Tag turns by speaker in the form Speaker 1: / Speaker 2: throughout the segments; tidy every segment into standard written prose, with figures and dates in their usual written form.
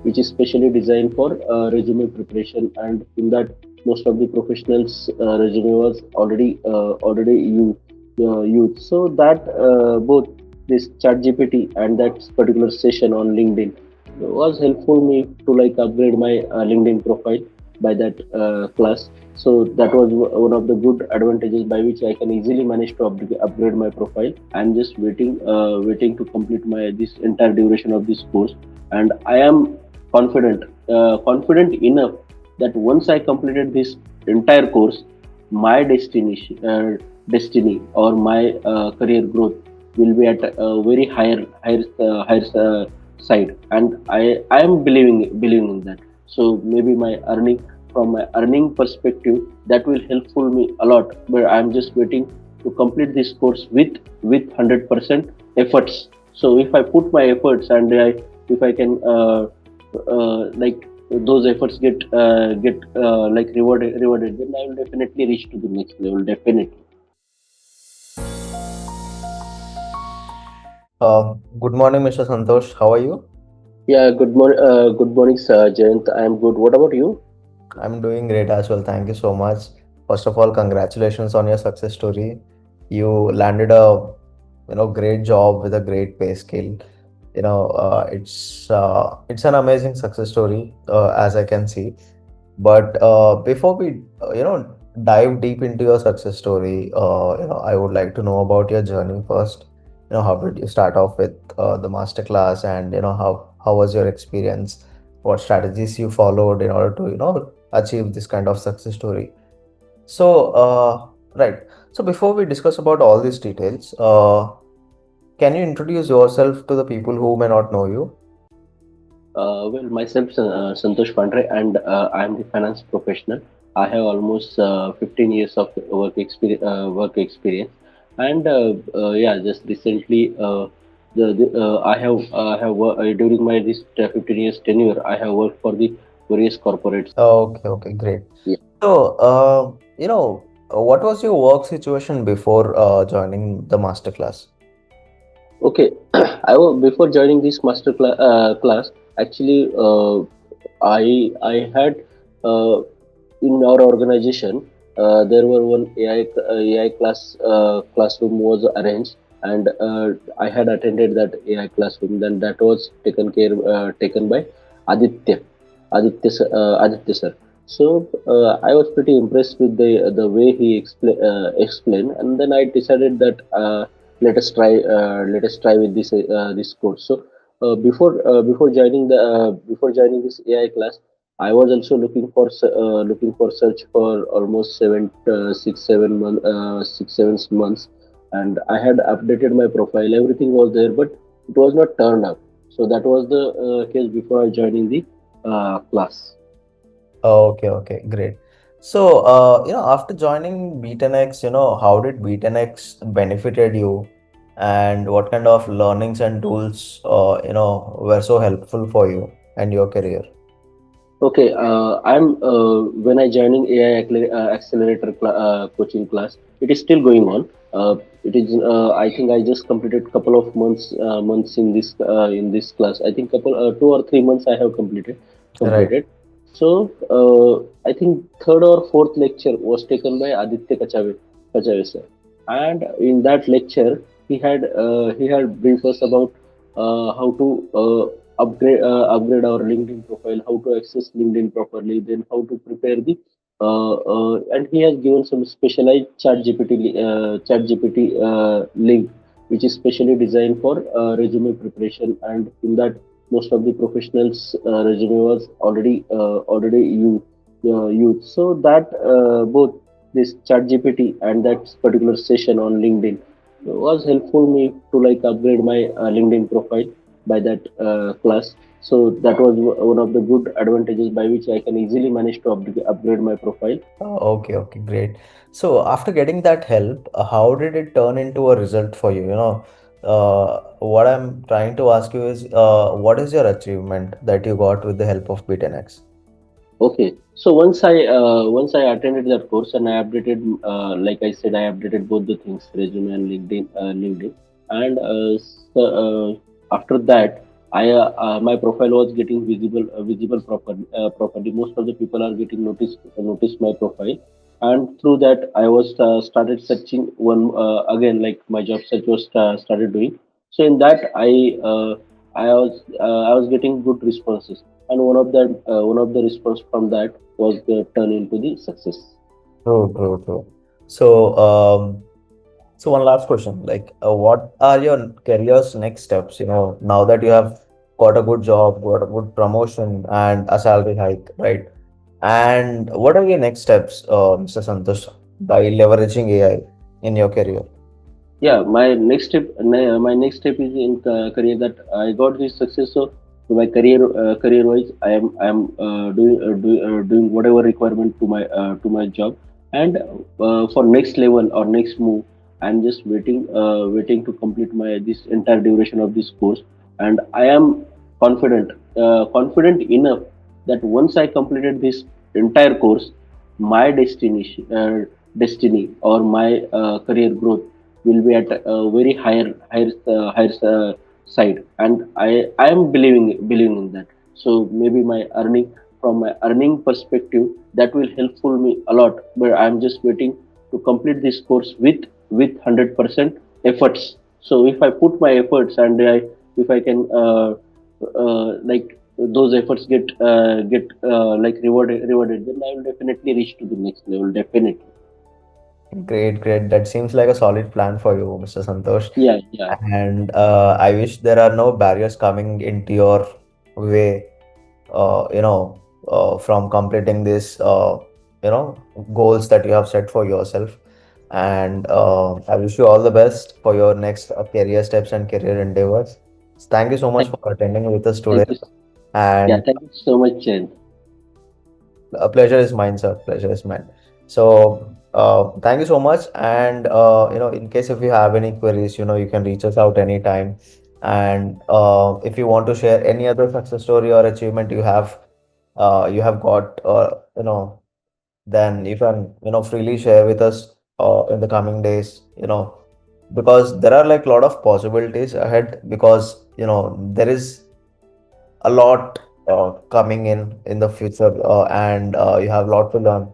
Speaker 1: which is specially designed for resume preparation. And in that, most of the professionals' resume was already used. So that both this ChatGPT and that particular session on LinkedIn was helpful me to like upgrade my LinkedIn profile by that class. So that was one of the good advantages by which I can easily manage to upgrade my profile. I'm just waiting to complete my this entire duration of this course, and I am confident enough that once I completed this entire course, my destiny or my career growth will be at a very higher side, and I am believing in that. So maybe my earning from my earning perspective, that will helpful me a lot. But I'm just waiting to complete this course with 100% efforts. So if I put my efforts and if I can like those efforts get like rewarded, then I will definitely reach to the next level. Definitely.
Speaker 2: Good morning, Mr. Santosh. How are you?
Speaker 1: Yeah. Good morning, sir. Jayant. I am good. What about you?
Speaker 2: I'm doing great as well. Thank you so much. First of all, congratulations on your success story. You landed a great job with a great pay scale. It's an amazing success story as I can see. But before we dive deep into your success story, I would like to know about your journey first. How did you start off with the masterclass, and how was your experience? What strategies you followed in order to achieve this kind of success story? So, right. So before we discuss about all these details, can you introduce yourself to the people who may not know you?
Speaker 1: Well, myself, Santosh Pandhare, and I am the finance professional. I have almost 15 years of work experience, and yeah, just recently, I have during my this 15 years tenure, I have worked for the various corporates.
Speaker 2: Okay, okay, great.
Speaker 1: Yeah.
Speaker 2: So, what was your work situation before joining the masterclass?
Speaker 1: Okay, before joining this class. Actually, I had in our organization, there were one AI classroom was arranged, and I had attended that AI classroom. Then that was taken by Aditya, Aditya sir. So I was pretty impressed with the way he explained, and then I decided that let us try with this course. So before joining this AI class, I was also looking for search for almost 6 7 months, and I had updated my profile. Everything was there, but it was not turned up. So that was the case before I joining the class.
Speaker 2: Okay, okay, great. So, after joining Be10x, how did Be10x benefited you, and what kind of learnings and tools, were so helpful for you and your career?
Speaker 1: Okay, I'm when I joining accelerator coaching class. It is still going on. It is. I think I just completed couple of months in this class. I think 2 or 3 months I have
Speaker 2: Right.
Speaker 1: completed. So I think third or fourth lecture was taken by Aditya Kachave sir, and in that lecture he had briefed us about how to upgrade our LinkedIn profile, how to access LinkedIn properly, then how to prepare the and he has given some specialized chat GPT link, which is specially designed for resume preparation. And in that, most of the professionals resume was already used. So that both this chat GPT and that particular session on LinkedIn was helpful me to like upgrade my LinkedIn profile by that class. So that was one of the good advantages by which I can easily manage to upgrade my profile.
Speaker 2: Okay, okay, great. So, after getting that help, how did it turn into a result for you? What I'm trying to ask you is, what is your achievement that you got with the help of B10X?
Speaker 1: Okay, so once I attended that course and I updated, like I said, I updated both the things, resume and LinkedIn, and after that, my profile was getting visible properly. Most of the people are getting noticed my profile, and through that I was started searching one again, like my job search was started doing. So in that I was getting good responses, and one of the response from that was the turn into the success.
Speaker 2: True, true, true. So, so one last question, like, what are your career's next steps? Now that you have got a good job, got a good promotion, and a salary hike, right? And what are your next steps, Mr. Santosh, by leveraging AI in your career?
Speaker 1: Yeah, my next step is in career, that I got this success. So my career wise, I am doing whatever requirement to my job. And for next level or next move, I'm just waiting to complete my this entire duration of this course. And I am confident enough that once I completed this entire course, my destiny or my career growth will be at a very higher side, and I am believing in that. So maybe my earning, from my earning perspective, that will helpful me a lot, but I'm just waiting to complete this course with 100% efforts. So if I put my efforts, and if I can like those efforts get like rewarded, then I will definitely reach to the next level, definitely.
Speaker 2: Great, great. That seems like a solid plan for you, Mr. Santosh.
Speaker 1: Yeah, yeah.
Speaker 2: And I wish there are no barriers coming into your way, from completing this, goals that you have set for yourself. And I wish you all the best for your next career steps and career endeavors. Thank you so much
Speaker 1: Thank
Speaker 2: for attending with us today.
Speaker 1: thank you. Yeah,
Speaker 2: And
Speaker 1: thank you so much, Chen.
Speaker 2: a pleasure is mine, sir. Pleasure is mine. So, thank you so much. And in case if you have any queries, you can reach us out anytime. And if you want to share any other success story or achievement you have got, then you can, freely share with us in the coming days. Because there are like a lot of possibilities ahead. Because there is a lot coming in the future, and you have a lot to learn.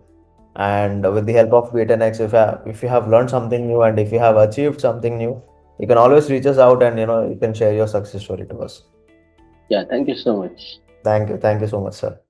Speaker 2: And with the help of B10x, if you have learned something new and if you have achieved something new, you can always reach us out, and you can share your success story to us.
Speaker 1: Yeah, thank you so much.
Speaker 2: Thank you so much, sir.